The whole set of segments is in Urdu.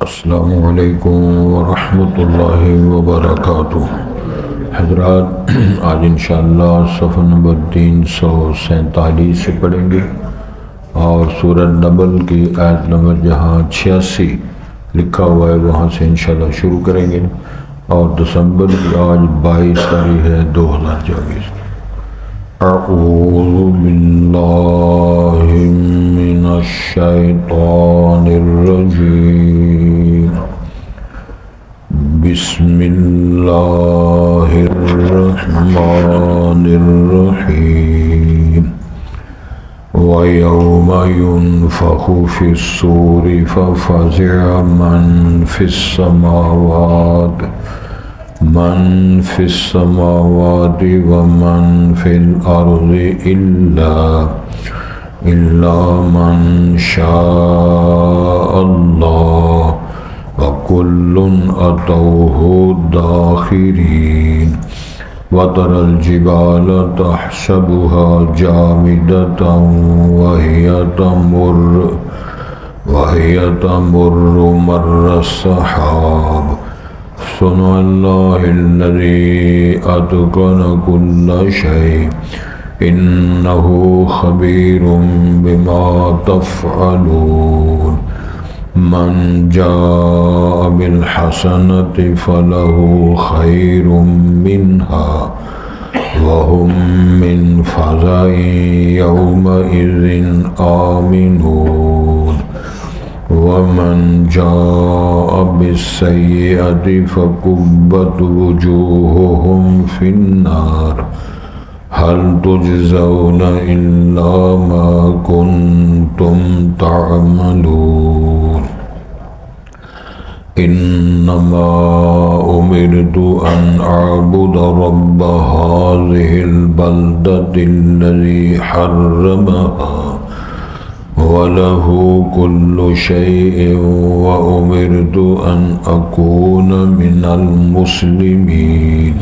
السلام علیکم ورحمۃ اللہ وبرکاتہ۔ حضرات، آج انشاءاللہ صفحہ نمبر 347 سے پڑھیں گے اور سورہ نمل کی آیت نمبر جہاں 86 لکھا ہوا ہے وہاں سے انشاءاللہ شروع کریں گے، اور دسمبر کی آج 22 تاریخ ہے 2024۔ اعوذ باللہ من الشیطان الرجیم، بسم اللہ الرحمن الرحیم۔ وَيَوْمَ يُنفَخُ فِي الصُّورِ فَفَزِعَ مَنْ فِي السَّمَاوَاتِ وَمَنْ فِي الْأَرْضِ إِلَّا مَنْ شَاءَ اللَّهُ وَكُلٌّ أَتَوْهُ دَاخِرِينَ۔ وَتَرَى الْجِبَالَ تَحْسَبُهَا جَامِدَةً وَهِيَ تَمُرُّ مَرَّ السَّحَابِ صُنْعَ اللَّهِ الَّذِي أَتْقَنَ كُلَّ شَيْءٍ إِنَّهُ خَبِيرٌ بِمَا تَفْعَلُونَ۔ مَنْ جَاءَ بِالْحَسَنَةِ فَلَهُ خَيْرٌ مِّنْهَا وَهُمْ مِنْ فَزَعٍ يَوْمَئِذٍ آمِنُونَ۔ وَمَنْ جَاءَ بِالسَّيِّئَةِ فَكُبَّتْ وُجُوهُهُمْ فِي النَّارِ هَلْ تُجْزَوْنَ إِلَّا مَا كُنْتُمْ تَعْمَلُونَ۔ إِنَّمَا أُمِرْتُ أَنْ أَعْبُدَ رَبَّ هَٰذِهِ الْبَلْدَةِ الَّذِي حَرَّمَهَا وَلَهُ كُلُّ شَيْءٍ وَأُمِرْتُ أَنْ أَكُونَ مِنَ الْمُسْلِمِينَ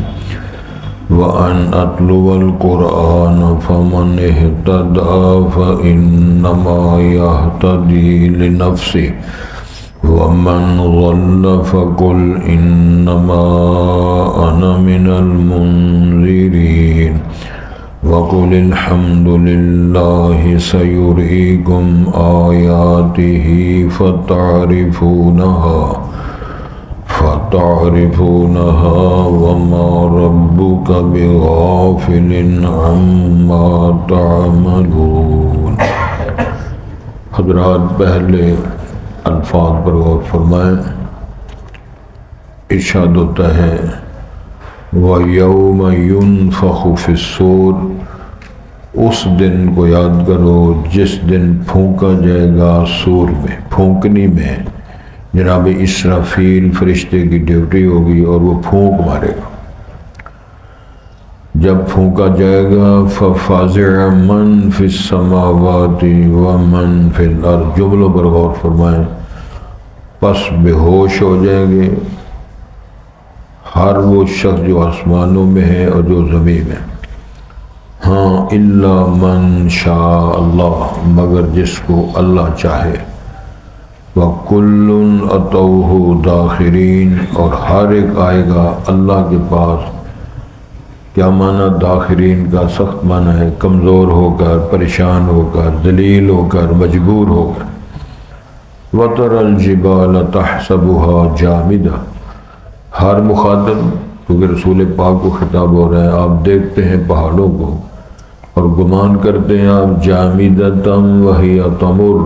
وَأَنْ أَتْلُوَ الْقُرْآنَ فَمَنِ اهْتَدَىٰ فَإِنَّمَا يَهْتَدِي لِنَفْسِهِ وَمَنْ ضَلَّ فَقُلْ إِنَّمَا أَنَا مِنَ الْمُنذِرِينَ وَقُلِ الْحَمْدُ لِلَّهِ سَيُرِيكُمْ آيَاتِهِ فَتَعْرِفُونَهَا وَمَا رَبُّكَ بِغَافِلٍ عَمَّا تَعْمَلُونَ۔ حضرات، پہلے الفاظ پر غور فرمائیں۔ ارشاد ہوتا ہے وَيَوْمَ يُنفَخُ فِي الصُّورِ، اس دن کو یاد کرو جس دن پھونکا جائے گا سور میں، پھونکنی میں جناب اسرافیل فرشتے کی ڈیوٹی ہوگی اور وہ پھونک مارے گا۔ جب پھونکا جائے گا فَفَزِعَ مَنْ فِي السَّمَاوَاتِ وَمَنْ فِي الْأَرْضِ، جملوں پر غور فرمائیں۔ پس بے ہوش ہو جائیں گے ہر وہ شخص جو آسمانوں میں ہے اور جو زمین میں، ہاں الا من شاء اللہ، مگر جس کو اللہ چاہے، وَكُلٌّ أَتَوْهُ دَاخِرِينَ، اور ہر ایک آئے گا اللہ کے پاس۔ کیا معنی داخرین کا؟ سخت معنی ہے کمزور ہو کر، پریشان ہو کر، ذلیل ہو کر، مجبور ہو کر۔ وَتَرَى الْجِبَالَ تَحْسَبُهَا جَامِدَةً، ہر مخاطب، کیونکہ رسول پاک کو خطاب ہو رہا ہے، آپ دیکھتے ہیں پہاڑوں کو اور گمان کرتے ہیں آپ جَامِدَةً وَهِيَ تَمُرُّ،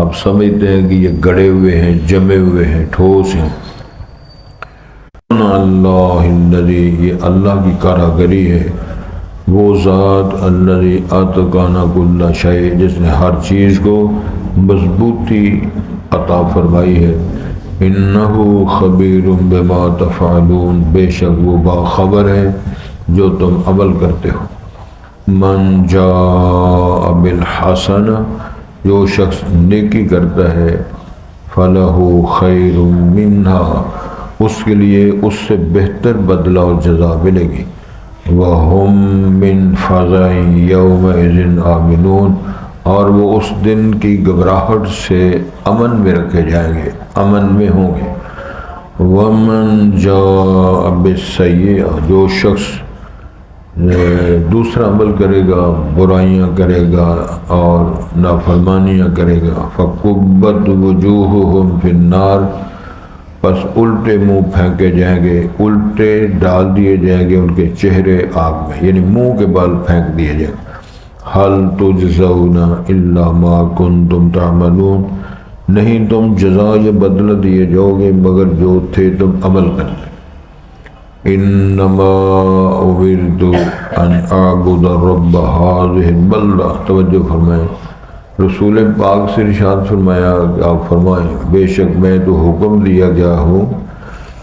آپ سمجھتے ہیں کہ یہ گڑے ہوئے ہیں، جمے ہوئے ہیں، ٹھوس ہیں۔ اللہ الذی، یہ اللہ کی کاراگری ہے، وہ ذات الذی اتقن کل شیء، جس نے ہر چیز کو مضبوطی عطا فرمائی ہے۔ انہ خبیر بما تفعلون، بے شک وہ باخبر ہے جو تم عمل کرتے ہو۔ من جاء بالحسنہ، جو شخص نیکی کرتا ہے، فلہ خیر منہا، اس کے لیے اس سے بہتر بدلہ اور جزا ملے گی۔ وَهُمْ مِنْ فَزَعٍ يَوْمَئِذٍ آمِنُونَ، اور وہ اس دن کی گھبراہٹ سے امن میں رکھے جائیں گے، امن میں ہوں گے۔ ومن جاء بالسیئۃ، جو شخص دوسرا عمل کرے گا، برائیاں کرے گا اور نافرمانیاں کرے گا، فکبت وجوہہم فی النار، پس الٹے منہ پھینکے جائیں گے، الٹے ڈال دیے جائیں گے ان کے چہرے آگ میں، یعنی منہ کے بال پھینک دیے جائیں گے۔ حل تجزون الا ما کنتم تعملون، نہیں تم جزا یا بدلہ دیے جاؤ گے مگر جو تھے تم عمل کرتے۔ انما امرت ان اعبد رب هذه البلدہ، توجہ فرمائیں، رسول پاک سے ارشاد فرمایا کہ آپ فرمائیں بے شک میں تو حکم دیا گیا ہوں،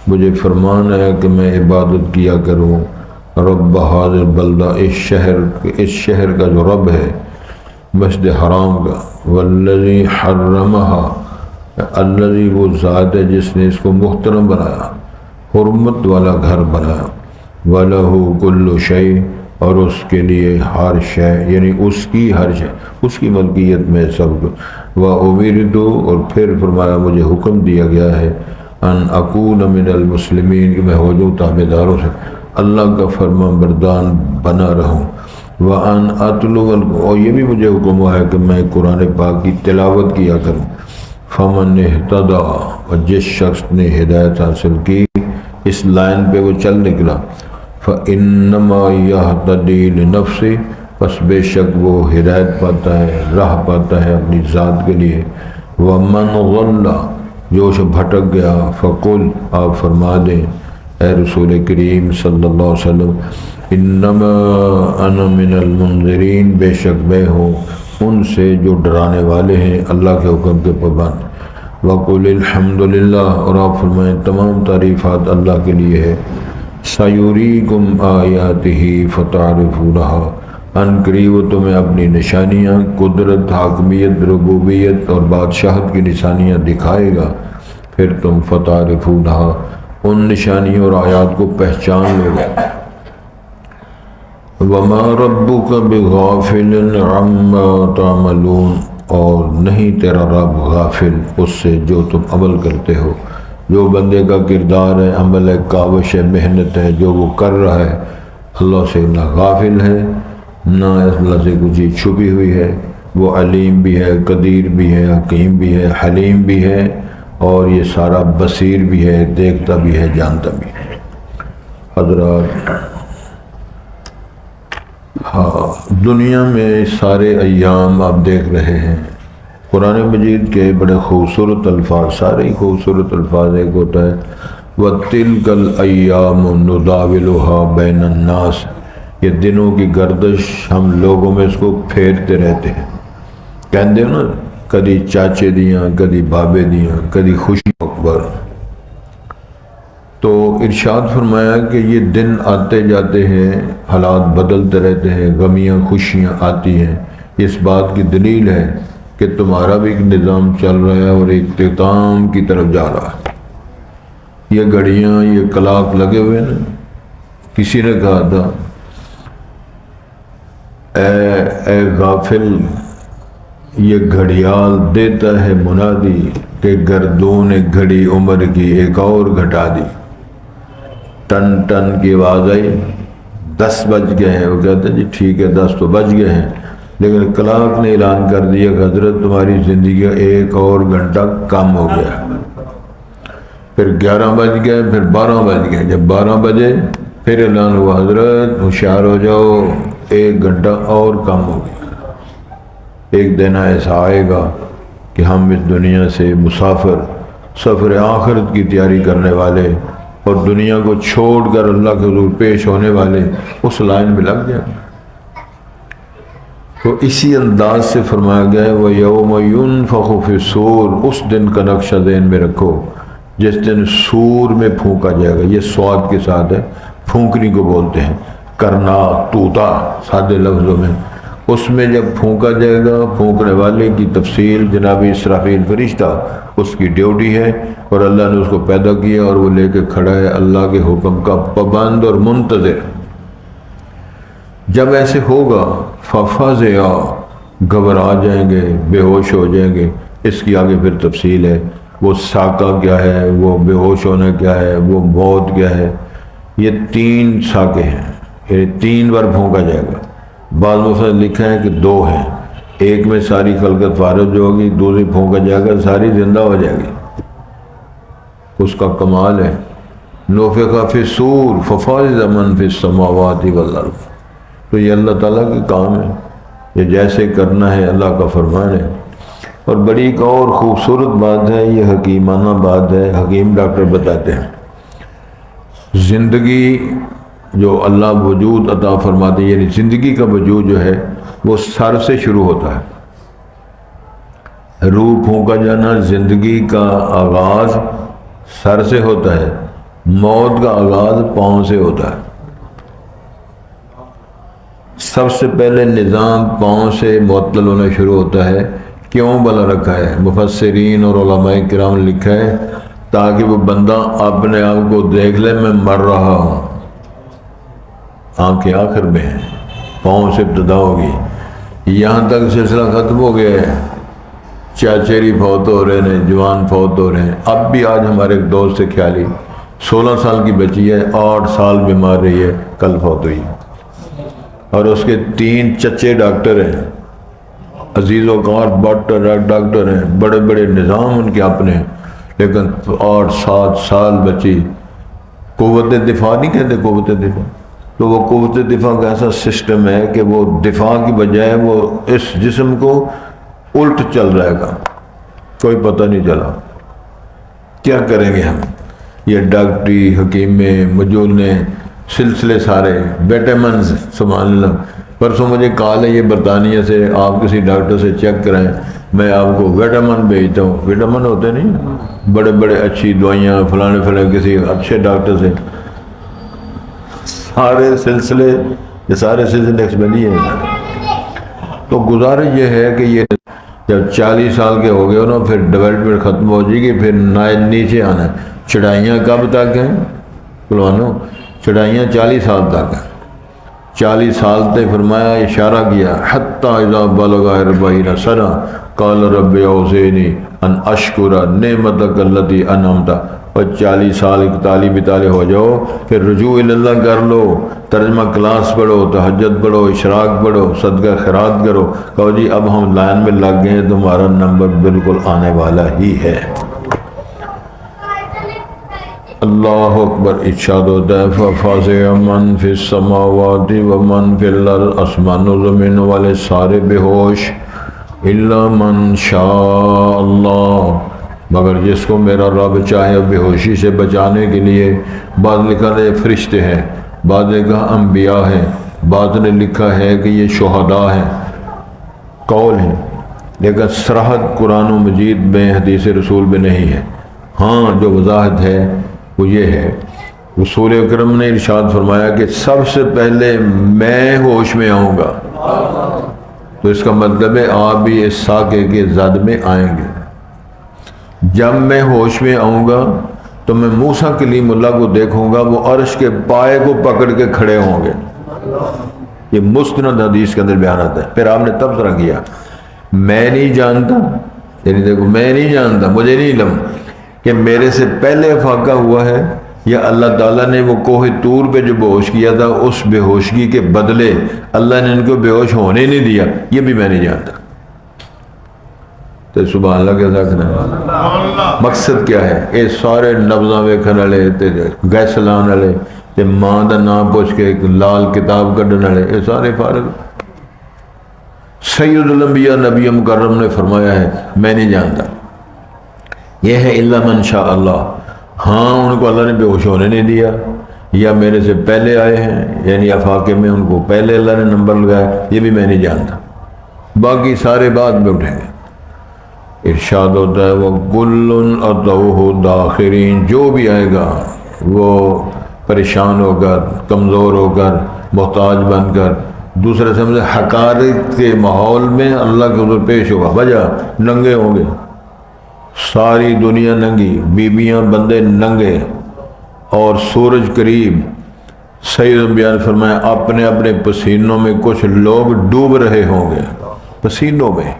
مجھے فرمان ہے کہ میں عبادت کیا کروں رب هذه البلدہ، اس شہر کا جو رب ہے، مسجد حرام کا، والذی حرمها، الذی وہ ذات ہے جس نے اس کو محترم بنایا، حرمت والا گھر بنایا، وَلَهُ كُلُّ شَيْءٍ، اور اس کے لیے ہر شے، یعنی اس کی ہر شے، اس کی ملکیت میں سب کو، وَأُمِرْتُ، اور پھر فرمایا مجھے حکم دیا گیا ہے، ان اکون من المسلمین، کہ میں ہو جاؤں تابعداروں سے، اللہ کا فرما بردار بنا رہوں، وَأَنْ أَتْلُوَ، اور یہ بھی مجھے حکم ہوا ہے کہ میں قرآن پاک کی تلاوت کیا کروں، فَمَنْ اهْتَدَى، اور جس شخص نے ہدایت حاصل کی، اس لائن پہ وہ چل نکلا، فَإِنَّمَا يَهْتَدِي لِنَفْسِهِ، پس بے شک وہ ہدایت پاتا ہے، راہ پاتا ہے اپنی ذات کے لیے، وَمَنْ ضَلَّ، جو سے بھٹک گیا، فَقُلْ، آپ فرما دیں اے رسول کریم صلی اللہ علیہ وسلم، انما انا من المنذرین، بے شک میں ہوں ان سے جو ڈرانے والے ہیں اللہ کے حکم کے پابند۔ وَقُلِ الْحَمْدُ لِلَّهِ، اور آپ فرمائیں تمام تعریفات اللہ کے لیے ہے، سَيُرِيكُمْ آیَاتِهِ فَتَعْرِفُونَهَا، ان قریب تمہیں اپنی نشانیاں، قدرت، حاکمیت، ربوبیت اور بادشاہت کی نشانیاں دکھائے گا، پھر تم فَتَعْرِفُونَهَا، ان نشانیوں اور آیات کو پہچان لو گے۔ وَمَا رَبُّكَ بِغَافِلٍ عَمَّا تَعْمَلُونَ، اور نہیں تیرا رب غافل اس سے جو تم عمل کرتے ہو، جو بندے کا کردار ہے، عمل ہے، کاوش ہے، محنت ہے، جو وہ کر رہا ہے، اللہ سے نہ غافل ہے نہ اللہ سے کوئی چیز چھپی ہوئی ہے، وہ علیم بھی ہے، قدیر بھی ہے، حکیم بھی ہے، حلیم بھی ہے، اور یہ سارا بصیر بھی ہے، دیکھتا بھی ہے، جانتا بھی ہے۔ حضرات، دنیا میں سارے ایام آپ دیکھ رہے ہیں، قرآن مجید کے بڑے خوبصورت الفاظ، سارے ہی خوبصورت الفاظ، ایک ہوتا ہے وَتِلْكَ الْأَيَّامُ نُدَاوِلُهَا بَيْنَ النَّاسِ، یہ دنوں کی گردش ہم لوگوں میں اس کو پھیرتے رہتے ہیں، کہتے ہیں نا، کدی چاچے دیاں، کدی بابے دیاں، کدی خوشی اکبر۔ تو ارشاد فرمایا کہ یہ دن آتے جاتے ہیں، حالات بدلتے رہتے ہیں، غمیاں خوشیاں آتی ہیں، اس بات کی دلیل ہے کہ تمہارا بھی ایک نظام چل رہا ہے اور ایک اختتام کی طرف جا رہا ہے۔ یہ گھڑیاں، یہ کلاک لگے ہوئے نا، کسی نے کہا تھا اے غافل، یہ گھڑیال دیتا ہے منادی کہ گردون گھڑی عمر کی ایک اور گھٹا دی، ٹن ٹن کی آواز آئی، 10 بج گئے ہیں، وہ کہتے ہیں جی ٹھیک ہے 10 تو بج گئے ہیں، لیکن کلاک نے اعلان کر دیا کہ حضرت تمہاری زندگی کا ایک اور گھنٹہ کم ہو گیا، پھر 11 بج گئے، پھر 12 بج گئے، جب 12 بجے پھر اعلان ہوا حضرت ہوشیار ہو جاؤ، ایک گھنٹہ اور کم ہو گیا۔ ایک دن ایسا آئے گا کہ ہم اس دنیا سے مسافر، سفر آخرت کی تیاری کرنے والے اور دنیا کو چھوڑ کر اللہ کے حضور پیش ہونے والے اس لائن میں لگ جائیں۔ تو اسی انداز سے فرمایا گیا ہے وَيَوْمَ يُنفَخُ فِي الصُّورِ، اس دن کا نقشہ ذہن میں رکھو جس دن سور میں پھونکا جائے گا، یہ سواد کے ساتھ ہے، پھونکنے کو بولتے ہیں، کرنا، طوطا سادے لفظوں میں، اس میں جب پھونکا جائے گا، پھونکنے والے کی تفصیل جناب اسرافیل فرشتہ، اس کی ڈیوٹی ہے، اور اللہ نے اس کو پیدا کیا اور وہ لے کے کھڑا ہے اللہ کے حکم کا پابند اور منتظر۔ جب ایسے ہوگا فَفَزِعَ، گھبرا جائیں گے، بے ہوش ہو جائیں گے۔ اس کی آگے پھر تفصیل ہے، وہ ساکہ کیا ہے، وہ بے ہوش ہونا کیا ہے، وہ موت کیا ہے۔ یہ 3 ساکے ہیں، یہ 3 بار پھونکا جائے گا۔ بعض مفسرین نے لکھا ہے کہ 2 ہیں، ایک میں ساری خلقت فارغ جو ہوگی، دوسری پھونکا جائے گا ساری زندہ ہو جائے گی۔ اس کا کمال ہے، نفخ فی الصور ففزع من فی السماوات والارض۔ تو یہ اللہ تعالیٰ کے کام ہے، یہ جیسے کرنا ہے اللہ کا فرمان ہے۔ اور بڑی ایک اور خوبصورت بات ہے، یہ حکیمانہ بات ہے، حکیم ڈاکٹر بتاتے ہیں زندگی جو اللہ وجود عطا فرماتے ہیں، یعنی زندگی کا وجود جو ہے وہ سر سے شروع ہوتا ہے۔ روح پھونکا جانا، زندگی کا آغاز سر سے ہوتا ہے، موت کا آغاز پاؤں سے ہوتا ہے۔ سب سے پہلے نظام پاؤں سے معطل ہونا شروع ہوتا ہے۔ کیوں بلا رکھا ہے؟ مفسرین اور علماء کرام نے لکھا ہے تاکہ وہ بندہ اپنے آپ کو دیکھ لے، میں مر رہا ہوں۔ آنکھیں آخر میں ہیں، پاؤں سے ابتدا ہوگی، یہاں تک سلسلہ ختم ہو گیا ہے۔ چاچیری فوت ہو رہے ہیں، جوان فوت ہو رہے ہیں۔ اب بھی آج ہمارے ایک دوست سے خیالی 16 سال کی بچی ہے، 8 سال بیمار رہی ہے، کل فوت ہوئی، اور اس کے 3 چچے ڈاکٹر ہیں، عزیز وقار ڈاکٹر ہیں، بڑے بڑے نظام ان کے اپنے، لیکن 8-7 سال بچی۔ قوت دفاع نہیں کہتے، قوت دفاع، تو وہ قوت دفاع کا ایسا سسٹم ہے کہ وہ دفاع کی بجائے وہ اس جسم کو الٹ چل رہے گا، کوئی پتہ نہیں چلا۔ کیا کریں گے ہم؟ یہ ڈاکٹری، حکیمیں، مجولنے، سلسلے سارے وٹامنز، سبحان اللہ۔ پرسوں مجھے کال ہے یہ برطانیہ سے، آپ کسی ڈاکٹر سے چیک کرائیں، میں آپ کو وٹامن بھیجتا ہوں۔ وٹامن ہوتے نہیں، بڑے بڑے اچھی دوائیاں فلانے کسی اچھے ڈاکٹر سے، سارے سلسلے، یہ سارے سلسلے ایکسپیری ہیں۔ تو گزارش یہ ہے کہ یہ جب 40 سال کے ہو گئے نا، پھر ڈیولپمنٹ ختم ہو جائے گی، پھر نیچے آنا ہے۔ چڑھائیاں کب تک ہیں پلوانوں؟ چڑھائیاں 40 سال تک ہیں۔ 40 سال تک فرمایا، اشارہ کیا، حتی اذا بلغ 40 سنہ قال رب اوزعنی ان اشکر نعمتک التی انعمت۔ اور 40 سال 41 ہو جاؤ، پھر رجوع اللہ کر لو، ترجمہ کلاس پڑھو، تہجد پڑھو، اشراق پڑھو، صدقہ خیرات کرو، کہو جی اب ہم لائن میں لگ گئے ہیں، تمہارا نمبر بالکل آنے والا ہی ہے۔ اللہ اکبر ارشاد ہوتا ہے، فَفَزِعَ مَن فِي السَّمَاوَاتِ وَمَن فِي الْأَرْضِ، آسمان و زمین والے سارے بے ہوش، إِلَّا مَن شَاءَ اللَّهُ، مگر جس کو میرا رب چاہے بے ہوشی سے بچانے کے لیے۔ بعض لکھا ہے فرشتے ہیں، بعض نے کہا انبیاء ہیں، بعض نے لکھا ہے کہ یہ شہداء ہیں، قول ہیں، لیکن صراحت قرآن و مجید میں، حدیث رسول میں نہیں ہے۔ ہاں جو وضاحت ہے وہ یہ ہے، رسول اکرم نے ارشاد فرمایا کہ سب سے پہلے میں ہوش میں آؤں گا، تو اس کا مطلب ہے آپ بھی اس ساکے کے زد میں آئیں گے۔ جب میں ہوش میں آؤں گا تو میں موسیٰ کلیم اللہ کو دیکھوں گا، وہ عرش کے پائے کو پکڑ کے کھڑے ہوں گے۔ یہ مستند حدیث کے اندر بیان آتا ہے۔ پھر آپ نے تبصرہ کیا، میں نہیں جانتا، یعنی دیکھو میں نہیں جانتا، مجھے نہیں علم کہ میرے سے پہلے افاقہ ہوا ہے، یا اللہ تعالیٰ نے وہ کوہ طور پہ جو بے ہوش کیا تھا، اس بے ہوشگی کے بدلے اللہ نے ان کو بے ہوش ہونے نہیں دیا، یہ بھی میں نہیں جانتا۔ تو سبحان اللہ کے ساتھ مقصد کیا ہے؟ یہ سارے نبضاں ویکھن والے، گیس لان والے، تے ماں دا نام پوچھ کے ایک لال کتاب کڈن والے، یہ سارے فارغ۔ سید الانبیاء نبی مکرم نے فرمایا ہے میں نہیں جانتا، یہ ہے الا من شاء اللہ۔ ہاں ان کو اللہ نے بے ہوش ہونے نہیں دیا، یا میرے سے پہلے آئے ہیں، یعنی افاقے میں ان کو پہلے اللہ نے نمبر لگایا، یہ بھی میں نہیں جانتا، باقی سارے بعد میں اٹھیں گے۔ ارشاد ہوتا ہے وَكُلٌّ أَتَوْهُ دَاخِرِينَ، جو بھی آئے گا وہ پریشان ہو کر، کمزور ہو کر، محتاج بن کر، دوسرے سمجھے حقارت کے ماحول میں اللہ کے حضور پیش ہوگا۔ وجہ ننگے ہوں گے، ساری دنیا ننگی، بیویاں بندے ننگے، اور سورج قریب۔ سید انبیاء نے فرمایا اپنے اپنے پسینوں میں کچھ لوگ ڈوب رہے ہوں گے، پسینوں میں،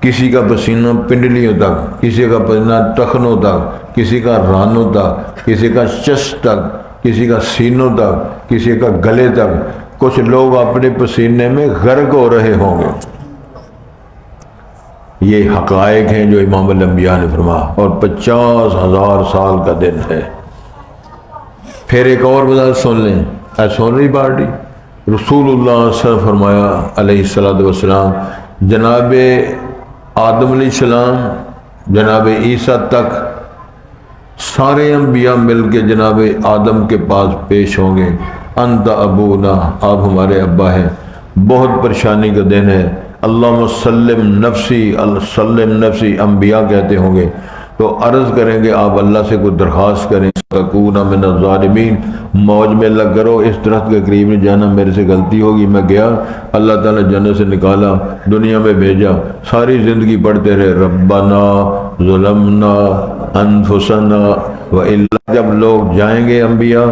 کسی کا پسینہ پنڈلیوں تک، کسی کا پسینہ ٹخنوں تک، کسی کا رانوں تک، کسی کا چست تک، کسی کا سینوں تک، کسی کا گلے تک، کچھ لوگ اپنے پسینے میں غرق ہو رہے ہوں گے۔ یہ حقائق ہیں جو امام الانبیاء نے فرمایا، اور 50,000 سال کا دن ہے۔ پھر ایک اور بات سن لیں، سن رہی پارٹی، رسول اللہ صلی اللہ علیہ وسلم فرمایا علیہ السلام، جناب آدم علیہ السلام، جناب عیسیٰ تک سارے انبیاء مل کے جناب آدم کے پاس پیش ہوں گے، انت ابونا، آپ ہمارے ابا ہیں، بہت پریشانی کا دن ہے، اللہم سلم نفسی، سلم نفسی، انبیاء کہتے ہوں گے، تو عرض کریں گے آپ اللہ سے کوئی درخواست کریں، سکون من الظالمین، موج میں لگ کرو، اس درخت کے قریب نہیں جانا، میرے سے غلطی ہوگی، میں گیا، اللہ تعالیٰ جنت سے نکالا، دنیا میں بھیجا، ساری زندگی پڑھتے رہے ربنا ظلمنا انفسنا وَإِلَّا، جب لوگ جائیں گے انبیاء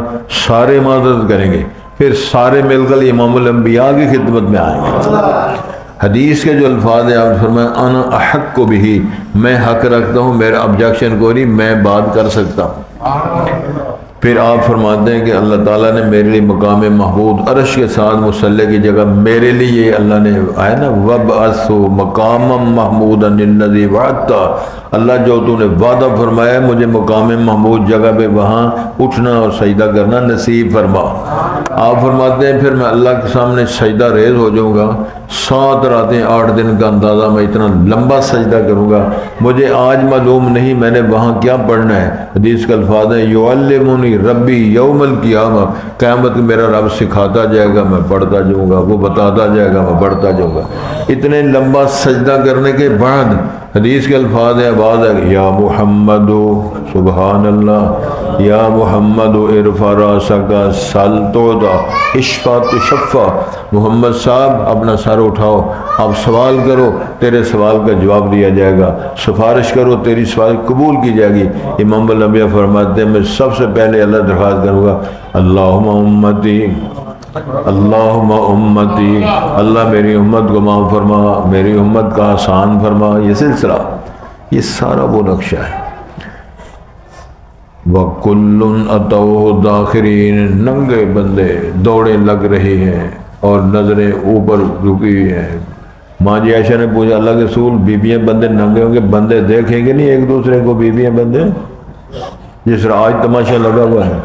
سارے معذرت کریں گے، پھر سارے مل کر امام الانبیاء کی خدمت میں آئیں گے۔ حدیث کے جو الفاظ ہیں آپ فرمائیں انا احق بھی، میں حق رکھتا ہوں، میرا آبجیکشن کوئی نہیں، میں بات کر سکتا ہوں۔ پھر آپ فرماتے ہیں کہ اللہ تعالیٰ نے میرے لیے مقام محمود عرش کے ساتھ مصلی کی جگہ میرے لیے اللہ نے آیا نا وَبْعَثُ مَقَامًا مَحْمُودًا الَّذِي وَعَدتَّ، اللہ جو تو نے وعدہ فرمایا ہے مجھے مقام محمود جگہ پہ وہاں اٹھنا اور سجدہ کرنا نصیب فرما۔ آپ فرماتے ہیں پھر میں اللہ کے سامنے سجدہ ریز ہو جاؤں گا، 7 راتیں 8 دن کا اندازہ میں اتنا لمبا سجدہ کروں گا، مجھے آج معلوم نہیں میں نے وہاں کیا پڑھنا ہے۔ حدیث کا الفاظ ہے یعلمنی ربی یوم القیامہ، قیامت میرا رب سکھاتا جائے گا، میں پڑھتا جاؤں گا، وہ بتاتا جائے گا، میں پڑھتا جاؤں گا۔ اتنے لمبا سجدہ کرنے کے بعد حدیث کے الفاظ ہے، آواز ہے یا محمد، سبحان اللہ، یا محمد ارفع راسک سل تودا اشفع تشفع، محمد صاحب اپنا سر اٹھاؤ، آپ سوال کرو تیرے سوال کا جواب دیا جائے گا، سفارش کرو تیری سفارش قبول کی جائے گی۔ امام الانبیاء فرماتے ہیں میں سب سے پہلے اللہ درخواست کروں گا اللہم امتی، اللہم امتی، اللہ میری امت کو معاف فرما، میری امت کا آسان فرما۔ یہ سلسلہ، یہ سارا وہ نقشہ ہے۔ وَكُلٌّ أَتَوْهُ دَاخِرِينَ، ننگے بندے دوڑیں لگ رہی ہیں اور نظریں اوپر رکی ہوئی ہیں۔ ماں جی عائشہ نے پوچھا اللہ کے رسول بیویاں بندے ننگے ہوں گے، بندے دیکھیں گے نہیں ایک دوسرے کو، بیویاں بندے جس طرح آج تماشا لگا ہوا ہے؟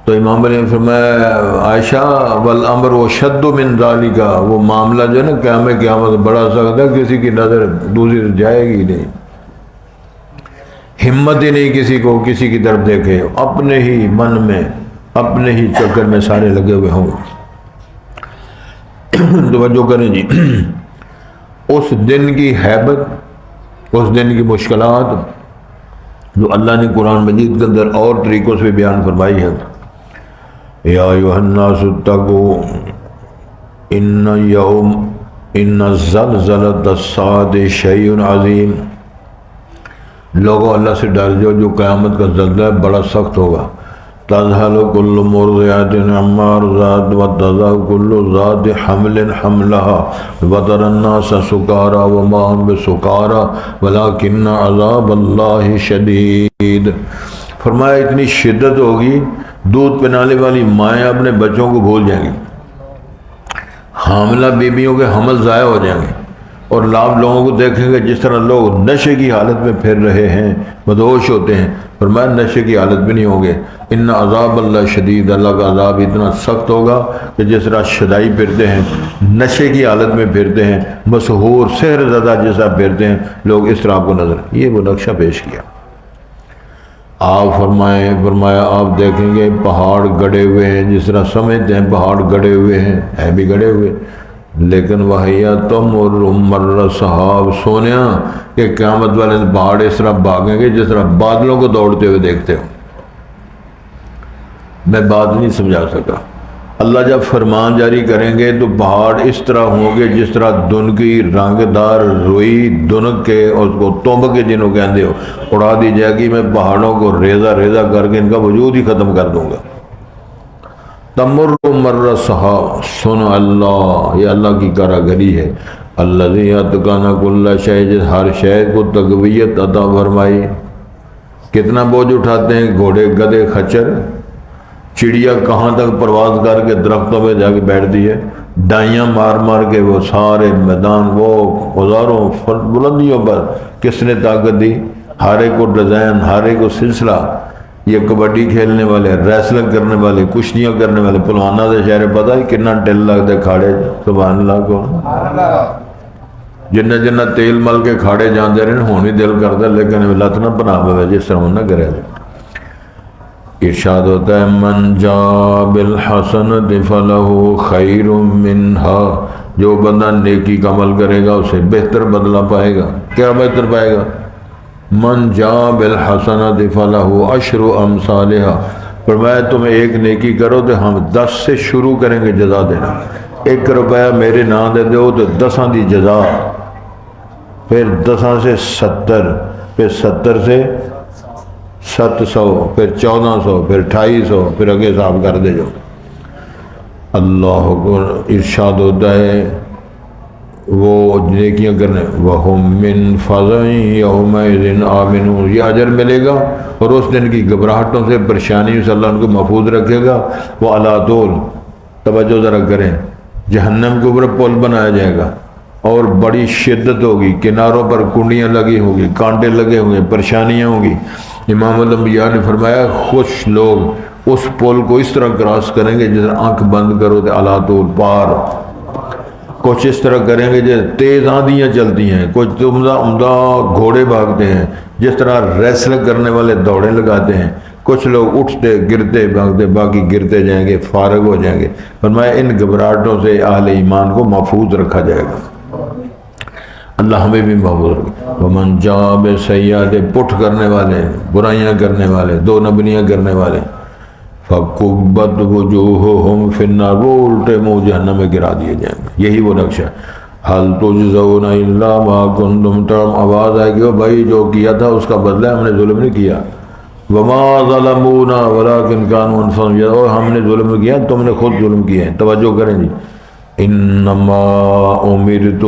تو امام علیہ نے فرمایا عائشہ والامر وشد من ذالک، وہ معاملہ جو ہے نا قیامت بڑا سخت ہے، کسی کی نظر دوسری جائے گی نہیں، ہمت ہی نہیں کسی کو کسی کی طرف دیکھے، اپنے ہی من میں اپنے ہی چکر میں سارے لگے ہوئے ہوں۔ توجہ کریں جی، اس دن کی ہیبت، اس دن کی مشکلات جو اللہ نے قرآن مجید کے اندر اور طریقوں سے بیان فرمائی ہے۔ یا ایھا الناس اتقوا ان زلزلۃ الساعۃ شیء عظیم، لوگوں اللہ سے ڈر جاؤ، جو قیامت کا زلزلہ بڑا سخت ہوگا۔ تذہل کل مرضعۃ عما ارضعت وتضع کل ذات حمل حملها وتری الناس سکارى وما هم بسکارى ولکن عذاب اللہ شدید۔ فرمایا اتنی شدت ہوگی، دودھ پلانے والی مائیں اپنے بچوں کو بھول جائیں گی، حاملہ بیویوں کے حمل ضائع ہو جائیں گے، اور آپ لوگوں کو دیکھیں گے جس طرح لوگ نشے کی حالت میں پھر رہے ہیں، مدہوش ہوتے ہیں، فرمایا نشے کی حالت بھی نہیں ہوں گے۔ ان عذاب اللہ شدید، اللہ کا عذاب اتنا سخت ہوگا کہ جس طرح شدائی پھرتے ہیں، نشے کی حالت میں پھرتے ہیں، مسحور سحر زدہ جیسا پھرتے ہیں لوگ، اس طرح آپ کو نظر، یہ وہ نقشہ پیش کیا۔ آپ فرمایا آپ دیکھیں گے پہاڑ گڑے ہوئے ہیں، جس طرح سمجھتے ہیں پہاڑ گڑے ہوئے ہیں بھی گڑے ہوئے، لیکن وَهِيَ تَمُرُّ مَرَّ السَّحَابِ، سونیا کہ قیامت والے پہاڑ اس طرح بھاگیں گے جس طرح بادلوں کو دوڑتے ہوئے دیکھتے ہو۔ میں بات نہیں سمجھا سکا۔ اللہ جب فرمان جاری کریں گے تو پہاڑ اس طرح ہوں گے جس طرح دن کی رنگ دار روئی دنک کے اور اس کو تومب کے جنوں کہتے ہو اڑا دی جائے گی، میں پہاڑوں کو ریزہ ریزہ کر کے ان کا وجود ہی ختم کر دوں گا۔ تمر مر صحاب، سن اللہ، یہ اللہ کی کاراگری ہے۔ الذی اتقن کل شیء، جس ہر شے کو تقویت عطا فرمائی۔ کتنا بوجھ اٹھاتے ہیں گھوڑے، گدھے، خچر، چڑیا کہاں تک پرواز کر کے درختوں پہ جا کے بیٹھتی ہے، ڈائیاں مار مار کے وہ سارے میدان، وہ ہزاروں بلندیوں پر کس نے طاقت دی؟ ہر ایک کو ڈیزائن، ہر ایک کو سلسلہ۔ یہ کبڈی کھیلنے والے، ریسلنگ کرنے والے، کشتیاں کرنے والے پہلوانا دے شہر پتہ ہے کتنا ٹل لگتے کھاڑے، سبحان اللہ کو جنہ جنہ تیل مل کے کھاڑے جاندے رہے ہونی دل کرتا، لیکن لت نہ بنا پے جس طرح نہ کرے۔ ارشاد ہوتا ہے من جاء بالحسنۃ فلہ خیر منہا، جو بندہ نیکی کا عمل کرے گا اسے بہتر بدلہ پائے گا۔ کیا بہتر پائے گا؟ من جاء بالحسنۃ فلہ عشر امثالھا، فرمایا تم ایک نیکی کرو تو ہم 10 سے شروع کریں گے جزا دینا۔ 1 روپیہ میرے نام دے دو تو 10 دی جزا، پھر 10 سے 70، پھر 70 سے 700، پھر 1400، پھر 2800، پھر آگے حساب کر دے جو۔ اللہ اکبر۔ ارشاد ہوتا ہے وہ نیکیاں کرنے وَهُمْ مِنْ فَزَعٍ يَوْمَئِذٍ آمِنُونَ، یہ اجر ملے گا، اور اس دن کی گھبراہٹوں سے، پریشانیوں سے اللہ ان کو محفوظ رکھے گا۔ وہ عَلَىٰ طول، توجہ ذرا کریں، جہنم کے اوپر پل بنایا جائے گا اور بڑی شدت ہوگی، کناروں پر کنڈیاں لگی ہوگی، کانٹے لگے ہوئے، پریشانیاں ہوں گی۔ امام الانبیاء نے فرمایا خوش لوگ اس پل کو اس طرح کراس کریں گے جس طرح آنکھ بند کرو تو عَلَىٰ طول پار، کچھ اس طرح کریں گے جیسے تیز آندیاں چلتی ہیں، کچھ عمدہ گھوڑے بھاگتے ہیں، جس طرح ریسلنگ کرنے والے دوڑیں لگاتے ہیں، کچھ لوگ اٹھتے گرتے بھاگتے، باقی گرتے جائیں گے، فارغ ہو جائیں گے۔ فرمایا ان گھبراہٹوں سے اہل ایمان کو محفوظ رکھا جائے گا، اللہ ہمیں بھی محفوظ رکھے۔ ومن جاء بالسیئۃ، پٹھ کرنے والے، برائیاں کرنے والے، دو نبنیاں کرنے والے، فَكُبَّتْ وُجُوهُهُمْ فِي النَّارِ، وہ الٹے منہ جہنم میں گرا دیے جائیں گے۔ یہی وہ نقشہ هَلْ تُجْزَوْنَ إِلَّا مَا كُنتُمْ تَعْمَلُونَ، آواز آئے گی بھائی جو کیا تھا اس کا بدلہ، ہم نے ظلم نہیں کیا۔ وَمَا ظَلَمُونَا وَلَكِنْ كَانُوا أَنفُسَهُمْ يَظْلِمُونَ، اور ہم نے ظلم کیا، تم نے خود ظلم کیا ہے۔ توجہ کریں جی، انما امرت،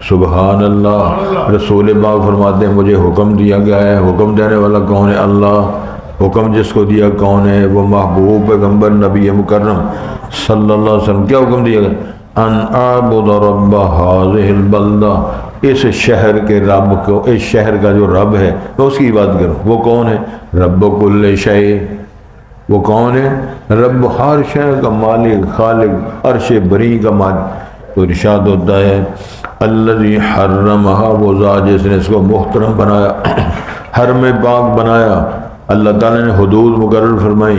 سبحان اللہ، رسول پاک فرماتے ہیں مجھے حکم دیا گیا ہے۔ حکم دینے والا کون ہے؟ اللہ۔ حکم جس کو دیا کون ہے؟ وہ محبوب پیغمبر نبی مکرم صلی اللہ علیہ وسلم۔ کیا حکم دیا گیا؟ ان اعبد رب هذه البلدہ، اس شہر کے رب کو، اس شہر کا جو رب ہے تو اس کی عبادت کرو۔ وہ کون ہے؟ رب کل شیء، وہ کون ہے؟ رب ہر شے کا مالک، خالق، عرش بری کا مالک۔ تو ارشاد ہوتا ہے الذی حرمھا، وہ ذات جس نے اس کو محترم بنایا، حرم پاک بنایا۔ اللہ تعالیٰ نے حدود مقرر فرمائی،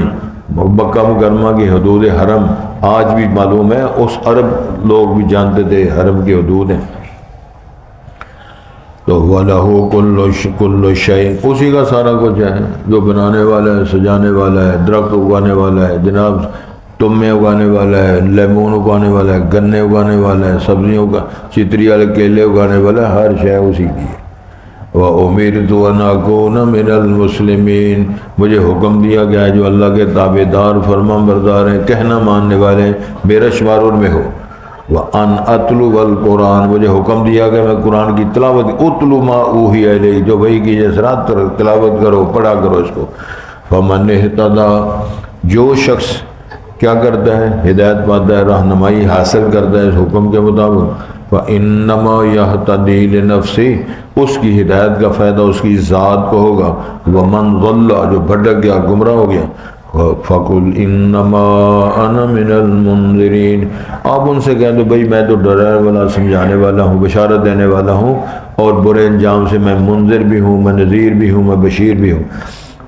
مکہ مکرمہ کی حدود حرم آج بھی معلوم ہے، اس عرب لوگ بھی جانتے تھے حرم کی حدود ہیں۔ تو وَلَهُ كُلُّ شَيْءٍ، اسی کا سارا کچھ ہے، جو بنانے والا ہے، سجانے والا ہے، درخت اگانے والا ہے، جناب تمے اگانے والا ہے، لیمون اگانے والا ہے، گنے اگانے والا ہے، سبزیوں کا چتری والے کیلے اگانے والا ہے، ہر شے اسی کی ہے۔ وَأُمِرْتُ أَنْ أَكُونَ مِنَ الْمُسْلِمِينَ، مجھے حکم دیا گیا ہے جو اللہ کے تابعدار، فرما بردار ہیں، کہنا ماننے والے ہیں، میرا شمار ان میں ہو۔ وَأَنْ أَتْلُوَ الْقُرْآنَ، مجھے حکم دیا گیا میں قرآن کی تلاوت، اُتْلُو مَا أُوحِیَ إِلَیْکَ، جو وحی کی جسرات تلاوت کرو، پڑھا کرو اس کو۔ فَمَنِ اهْتَدَىٰ، جو شخص کیا کرتا ہے؟ ہدایت پاتا ہے، رہنمائی حاصل کرتا ہے اس حکم کے مطابق۔ فَإِنَّمَا يَهْتَدِي لِنَفْسِهِ، اس کی ہدایت کا فائدہ اس کی ذات کو ہوگا۔ وَمَنْ ضَلَّ، جو بھٹک گیا، گمراہ ہو گیا، فَقُلْ إِنَّمَا أَنَا مِنَ الْمُنذِرِينَ، آپ ان سے کہہ دو بھئی میں تو ڈرانے والا، سمجھانے والا ہوں، بشارت دینے والا ہوں، اور برے انجام سے میں منذر بھی ہوں، میں نذیر بھی ہوں، میں بشیر بھی ہوں۔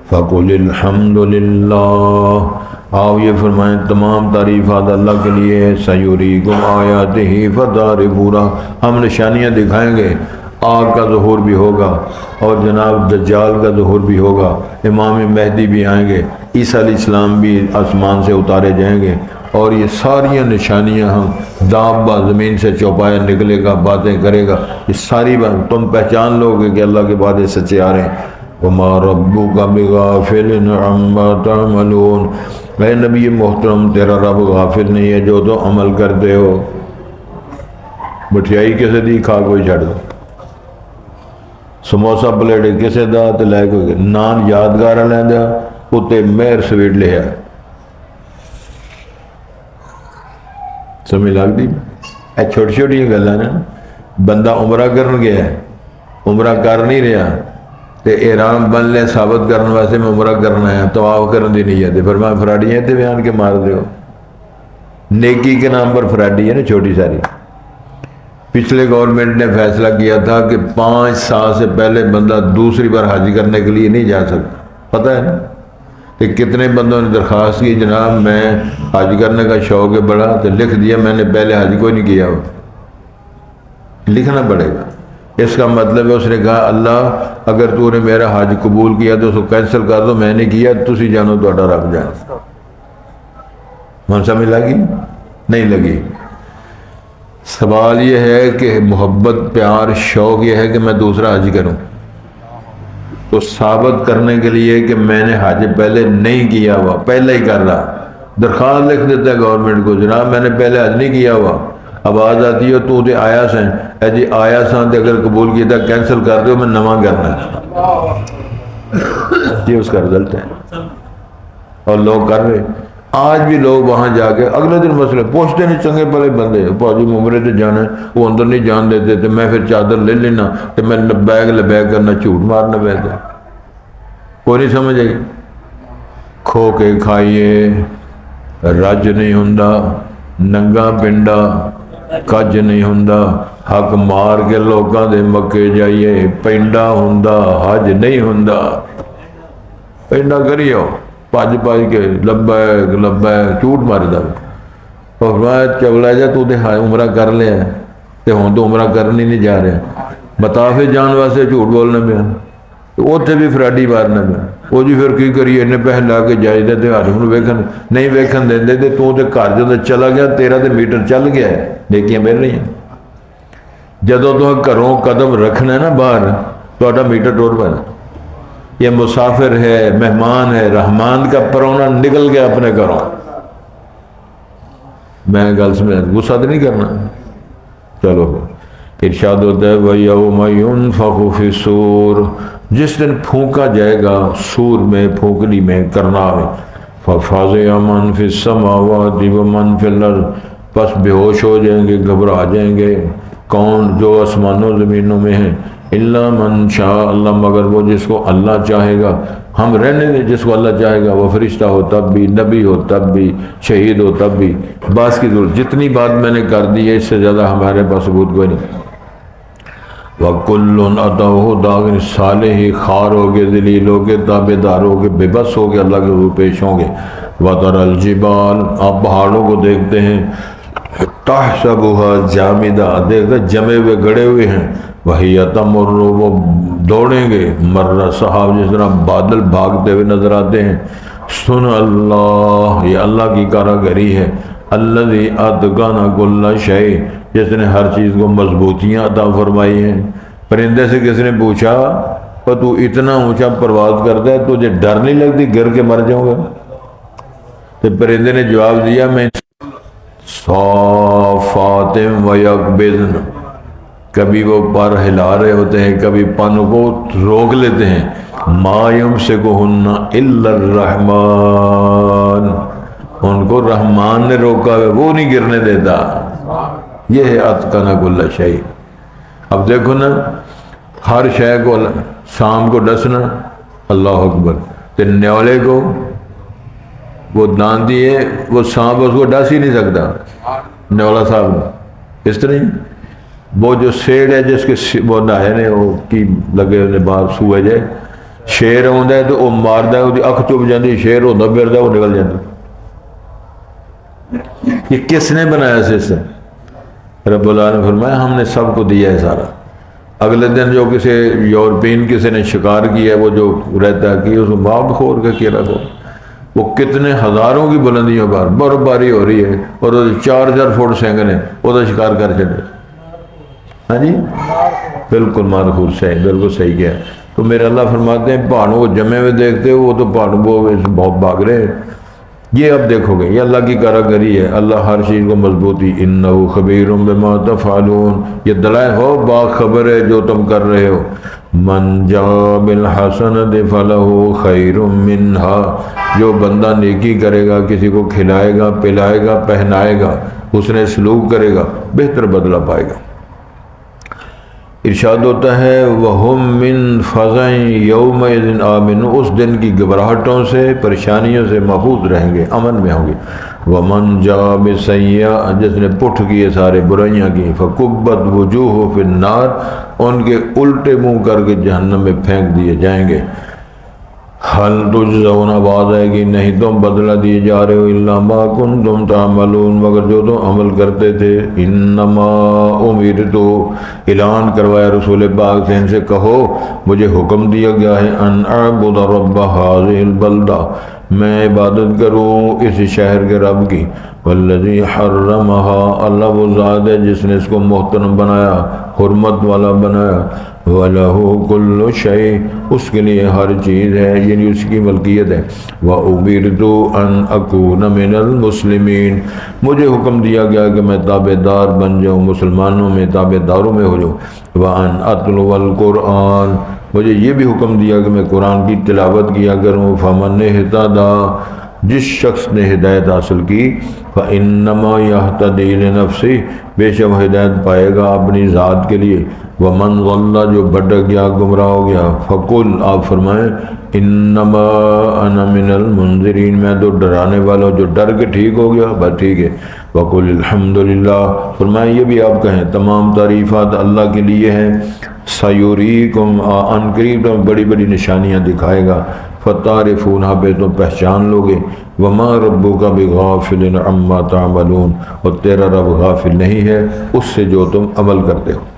فَقُلِ الْحَمْدُ لِلَّهِ، آؤ یہ فرمائیں تمام تعریفات اللہ کے لیے ہے۔ سَيُرِيكُمْ آیَاتِهِ فَتَعْرِفُونَ، ہم نشانیاں دکھائیں گے، آگ کا ظہور بھی ہوگا، اور جناب دجال کا ظہور بھی ہوگا، امام مہدی بھی آئیں گے، عیسیٰ علیہ السلام بھی آسمان سے اتارے جائیں گے، اور یہ ساری نشانیاں ہم دابہ زمین سے چوپایا نکلے گا، باتیں کرے گا، یہ ساری بات تم پہچان لو گے کہ اللہ کے وعدے سچے آ رہے ہیں۔ وَمَا رَبُّكَ بِغَافِلٍ عَمَّا تَعْمَلُونَ، اے نبی محترم تیرا رب غافل نہیں ہے جو تو عمل کرتے ہو۔ مٹھائی کسی دی کھا کوئی چھڑ دے، سموسا پلیٹ کسی دا تے لے کوئی نان یادگار لیندہ اتنے مہر سویٹ لیا. سمجھ لگتی؟ اے چھوٹی چھوٹی گلاں نے. بندہ عمرہ کرن گیا ہے، عمرہ کر نہیں رہا تے احرام بن لے ثابت کرنے واسطے میں عمرہ کرنا ہے، طواف کرن دی نیت ہے، فرمایا فراڈیاں تے بیان کے مار دیو. نیکی کے نام پر فراڈی ہے نا چھوٹی ساری. پچھلے گورنمنٹ نے فیصلہ کیا تھا کہ 5 سال سے پہلے بندہ دوسری بار حج کرنے کے لیے نہیں جا سکتا، پتہ ہے نا؟ کہ کتنے بندوں نے درخواست کی جناب میں حج کرنے کا شوق ہے بڑا، تو لکھ دیا میں نے پہلے حج کوئی نہیں کیا. لکھنا پڑے گا. اس کا مطلب ہے اس نے کہا اللہ اگر تو نے میرا حج قبول کیا تو اس کو کینسل کر دو، میں نے کیا تسی جانو تو رب جانے. من سمجھ لگی؟ نہیں لگی. سوال یہ ہے کہ محبت پیار شوق یہ ہے کہ میں دوسرا حج کروں، تو ثابت کرنے کے لیے کہ میں نے حج پہلے نہیں کیا ہوا، پہلے ہی کر رہا، درخواست لکھ دیتا ہے گورنمنٹ کو جناب میں نے پہلے حج نہیں کیا ہوا. اب آج آتی ہے تو تے آیا سیں اے جی آیا ساں تے اگر قبول کیا تھا کینسل کر دو میں نواں کرنا ہے. یہ اس کا رزلٹ ہے اور لوگ کر رہے. آج بھی لوگ وہاں جا کے اگلے دن مسئلے پوچھتے نہیں، چنگے بڑے بندے پاجی عمرے تے جانا ہے وہ اندر نہیں جان دیتے تھے، میں پھر چادر لے لینا تو میں لبیک کرنا جھوٹ مارنا پہتا. کوئی نہیں سمجھ آئی. کھو کے کھائیے رج نہیں ہوندا، ننگا پنڈا کج نہیں ہوندا، حق مار کے لوگاں دے مکے جائیے پینڈا ہوندا حج نہیں ہوندا. پینڈا کریو پاج کے لبیک لبیک جھوٹ مار دا. فرمایا چولا جا تو تے عمرہ کر لیا تے ہوں تو عمرہ کرنی نہیں جا رہے، مطاف جان واسطے جھوٹ بولنا پیا، اتنے بھی فراڈی مارنا پیا. وہ جی پھر کی کریے انہیں پہن لا کے جائے دے تہوار ویکھن نہیں ویکھن دیں تے تو تے گھر جدوں چلا گیا تیرا تے میٹر چل گیا ہے، نیکیاں مل رہی ہیں. جدوں تو گھروں قدم رکھنا ہے نا باہر تہاڈا میٹر ٹوٹ پانا. یہ مسافر ہے، مہمان ہے، رحمان کا پرونا نکل گیا اپنے گھروں. میں گل سمجھ غصہ تو نہیں کرنا. چلو ارشاد ہوتا ہے وَيَوْمَ يُنفَخُ فِي الصُّورِ، جس دن پھونکا جائے گا سور میں، پھونکلی میں، کرنا میں، فَفَزِعَ مَنْ فِي السَّمَاوَاتِ وَمَنْ فِي الْأَرْضِ، پس بے ہوش ہو جائیں گے، گھبرا جائیں گے کون جو آسمانوں زمینوں میں ہیں، الا من شاء اللہ مگر وہ جس کو اللہ چاہے گا. ہم رہنے دیں جس کو اللہ چاہے گا، وہ فرشتہ ہو تب بھی، نبی ہو تب بھی، شہید ہو تب بھی. باس کی ضرورت جتنی بات میں نے کر دی ہے اس سے زیادہ ہمارے پاس ثبوت کوئی نہیں. وَكُلٌّ أَتَوْهُ دَاخِرِينَ، سالے ہی خار ہو گے، ذلیل ہو گے، تابع دار ہو گے، بے بس ہو گے، اللہ کے روح پیش ہوں گے. وَتَرَى الْجِبَالَ، آپ پہاڑوں کو دیکھتے ہیں، تَحْسَبُهَا جَامِدَةً، دیکھتے جمے ہوئے گڑے ہوئے ہیں، وَهِيَ تَمُرُّ، وہ دوڑیں گے، مَرَّ السَّحَابِ، جس طرح بادل بھاگتے ہوئے نظر آتے ہیں. سن اللہ، یہ اللہ کی کاراگری ہے، الذی اتقن کل شیء، جس نے ہر چیز کو مضبوطیاں عطا فرمائی ہیں. پرندے سے کس نے پوچھا تو اتنا اونچا پرواز کرتا ہے تجھے ڈر نہیں لگتی گر کے مر جاؤں گا؟ تو پرندے نے جواب دیا میں صافات و یقبضن، کبھی وہ پر ہلا رہے ہوتے ہیں کبھی پن کو روک لیتے ہیں. ما یمسکہن الا الرحمن، ان کو رحمان نے روکا ہے، وہ نہیں گرنے دیتا. یہ ہے اتقن کل شیء. اب دیکھو نا ہر شے کو شام کو ڈسنا، اللہ اکبر، تے نیولے کو وہ داندی ہے وہ سانپ اس کو ڈس ہی نہیں سکتا نیولا صاحب. اس طرح وہ جو سیڑ ہے جس کے وہ نہے نے وہ کی لگے انہیں باہر سوئے جائے، شیر آتا ہے تو وہ مارتا ہے، وہ اکھ چپ جاتی، شیر ہوتا پھرتا وہ نکل جاتا. یہ کس نے بنایا سسٹم؟ رب اللہ نے فرمایا ہم نے سب کو دیا ہے سارا. اگلے دن جو کسی یورپین کسی نے شکار کیا ہے وہ جو رہتا ہے کہ اس کو باب خور کے کیڑا کو وہ کتنے ہزاروں کی بلندیوں پر برف باری ہو رہی ہے اور 4,000 فٹ سینگن ہے وہ تو شکار کر چلے. ہاں جی بالکل مارخور صحیح، بالکل صحیح کیا. تو میرے اللہ فرماتے ہیں پہاڑوں کو جمے ہوئے دیکھتے ہو وہ تو پہاڑوں کو بہت بھاگ رہے ہیں. یہ اب دیکھو گے، یہ اللہ کی کاراگری ہے، اللہ ہر چیز کو مضبوطی، انہ خبیر بما تفعلون، یہ دلائل ہو باخبر ہے جو تم کر رہے ہو۔ من جاء بالحسنۃ فلہ خیر منہا، جو بندہ نیکی کرے گا، کسی کو کھلائے گا، پلائے گا، پہنائے گا، حسن سلوک کرے گا، بہتر بدلہ پائے گا۔ ارشاد ہوتا ہے وَهُم مِّن فَزَعٍ يَوْمَئِذٍ آمِنُونَ، اس دن کی گھبراہٹوں سے، پریشانیوں سے محفوظ رہیں گے، امن میں ہوں گے۔ وَمَن جَاءَ بِالسَّيِّئَةٍ، جس نے پٹھ کیے سارے برائیاں کی، فَكُبَّتْ وُجُوهُهُمْ فِي النَّارِ، ان کے الٹے منہ کر کے جہنم میں پھینک دیے جائیں گے۔ حل تجزون، آواز آئے گی نہیں تم بدلہ دیے جا رہے ہو، الا ما کنتم تعملون، مگر جو تم عمل کرتے تھے۔ انما امرت، اعلان کروایا رسول پاک سے، ان سے کہو مجھے حکم دیا گیا ہے، ان اعبد رب هذه البلدہ، میں عبادت کروں اس شہر کے رب کی، والذی حرمها، اللہ وہ ذات ہے جس نے اس کو محترم بنایا، حرمت والا بنایا، وَلَهُ كُلُّ شَيْءٍ، اس کے لیے ہر چیز ہے، یعنی اس کی ملکیت ہے۔ وَأُمِرْتُ أَنْ أَكُونَ مِنَ الْمُسْلِمِينَ، مجھے حکم دیا گیا کہ میں تابع دار بن جاؤں، مسلمانوں میں تابع داروں میں ہو جاؤں۔ وَأَنْ أَتْلُوَ الْقُرْآنَ، مجھے یہ بھی حکم دیا کہ میں قرآن کی تلاوت کیا کروں۔ فَمَنِ اهْتَدَىٰ، جس شخص نے ہدایت حاصل کی، فَإِنَّمَا يَهْتَدِي لِنَفْسِهِ، بے شک ہدایت پائے گا اپنی ذات کے لیے۔ وَمَنْ ضَلَّ، جو بھٹک گیا، گمراہ ہو گیا، فَقُلْ، آپ فرمائیں، إِنَّمَا أَنَا مِنَ الْمُنذِرِينَ، میں تو ڈرانے والا ہوں، جو ڈر کے ٹھیک ہو گیا بس ٹھیک ہے۔ وَقُلِ الْحَمْدُ لِلَّهِ، فرمائیں یہ بھی آپ کہیں تمام تعریفات اللہ کے لیے ہیں۔ سَيُرِيكُمْ، ان قریب تمہیں بڑی بڑی نشانیاں دکھائے گا، فَتَعْرِفُونَ، پہ تم پہچان لوگے۔ وَمَا رَبُّكَ بِغَافِلٍ عَمَّا تَعْمَلُونَ، اور تیرا رب غافل نہیں ہے اس سے جو تم عمل کرتے ہو۔